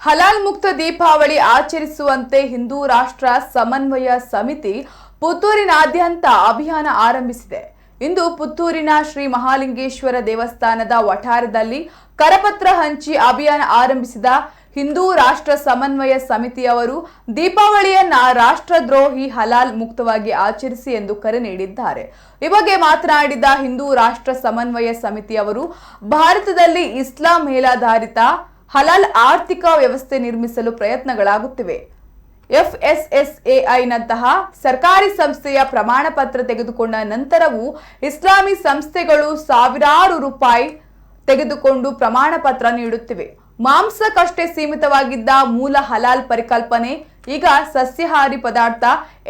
ಹಲಾಲ್ ಮುಕ್ತ ದೀಪಾವಳಿ ಆಚರಿಸುವಂತೆ ಹಿಂದೂ ರಾಷ್ಟ್ರ ಸಮನ್ವಯ ಸಮಿತಿ ಪುತ್ತೂರಿನಾದ್ಯಂತ ಅಭಿಯಾನ ಆರಂಭಿಸಿದೆ. ಇಂದು ಪುತ್ತೂರಿನ ಶ್ರೀ ಮಹಾಲಿಂಗೇಶ್ವರ ದೇವಸ್ಥಾನದ ವಠಾರದಲ್ಲಿ ಕರಪತ್ರ ಹಂಚಿ ಅಭಿಯಾನ ಆರಂಭಿಸಿದ ಹಿಂದೂ ರಾಷ್ಟ್ರ ಸಮನ್ವಯ ಸಮಿತಿಯವರು ದೀಪಾವಳಿಯನ್ನ ರಾಷ್ಟ್ರದ್ರೋಹಿ ಹಲಾಲ್ ಮುಕ್ತವಾಗಿ ಆಚರಿಸಿ ಎಂದು ಕರೆ ನೀಡಿದ್ದಾರೆ. ಈ ಬಗ್ಗೆ ಮಾತನಾಡಿದ ಹಿಂದೂ ರಾಷ್ಟ್ರ ಸಮನ್ವಯ ಸಮಿತಿಯವರು, ಭಾರತದಲ್ಲಿ ಇಸ್ಲಾಂ ಮೇಲಾಧಾರಿತ ಹಲಾಲ್ ಆರ್ಥಿಕ ವ್ಯವಸ್ಥೆ ನಿರ್ಮಿಸಲು ಪ್ರಯತ್ನಗಳಾಗುತ್ತಿವೆ. FSSAIನಂತಹ ಸರ್ಕಾರಿ ಸಂಸ್ಥೆಯ ಪ್ರಮಾಣ ಪತ್ರ ತೆಗೆದುಕೊಂಡ ನಂತರವೂ ಇಸ್ಲಾಮಿ ಸಂಸ್ಥೆಗಳು ಸಾವಿರಾರು ರೂಪಾಯಿ ತೆಗೆದುಕೊಂಡು ಪ್ರಮಾಣ ಪತ್ರ ನೀಡುತ್ತಿವೆ. ಮಾಂಸಕ್ಕಷ್ಟೇ ಸೀಮಿತವಾಗಿದ್ದ ಮೂಲ ಹಲಾಲ್ ಪರಿಕಲ್ಪನೆ ಈಗ ಸಸ್ಯಾಹಾರಿ ಪದಾರ್ಥ,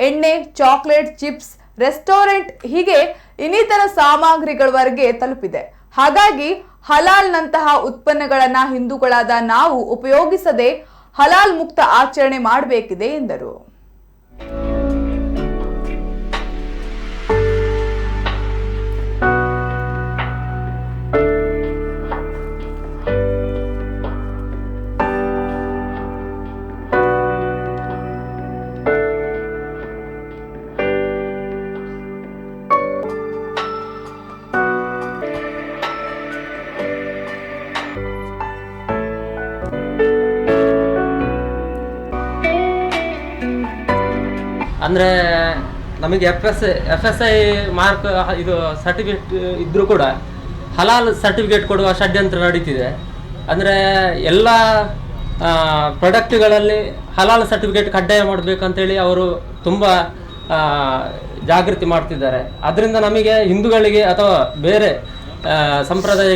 ಎಣ್ಣೆ, ಚಾಕ್ಲೇಟ್, ಚಿಪ್ಸ್, ರೆಸ್ಟೋರೆಂಟ್ ಹೀಗೆ ಇನ್ನಿತರ ಸಾಮಗ್ರಿಗಳವರೆಗೆ ತಲುಪಿದೆ. ಹಾಗಾಗಿ ಹಲಾಲ್ನಂತಹ ಉತ್ಪನ್ನಗಳನ್ನ ಹಿಂದೂಗಳಾದ ನಾವು ಉಪಯೋಗಿಸದೆ ಹಲಾಲ್ ಮುಕ್ತ ಆಚರಣೆ ಮಾಡಬೇಕಿದೆ ಎಂದರು. ಅಂದರೆ ನಮಗೆ FSI ಮಾರ್ಕ್ ಇದು ಸರ್ಟಿಫಿಕೇಟ್ ಇದ್ದರೂ ಕೂಡ ಹಲಾಲ್ ಸರ್ಟಿಫಿಕೇಟ್ ಕೊಡುವ ಷಡ್ಯಂತ್ರ ನಡೀತಿದೆ. ಅಂದರೆ ಎಲ್ಲ ಪ್ರಾಡಕ್ಟ್ಗಳಲ್ಲಿ ಹಲಾಲ್ ಸರ್ಟಿಫಿಕೇಟ್ ಕಡ್ಡಾಯ ಮಾಡಬೇಕಂತೇಳಿ ಅವರು ತುಂಬ ಜಾಗೃತಿ ಮಾಡ್ತಿದ್ದಾರೆ. ಅದರಿಂದ ನಮಗೆ ಹಿಂದೂಗಳಿಗೆ ಅಥವಾ ಬೇರೆ ಸಂಪ್ರದಾಯ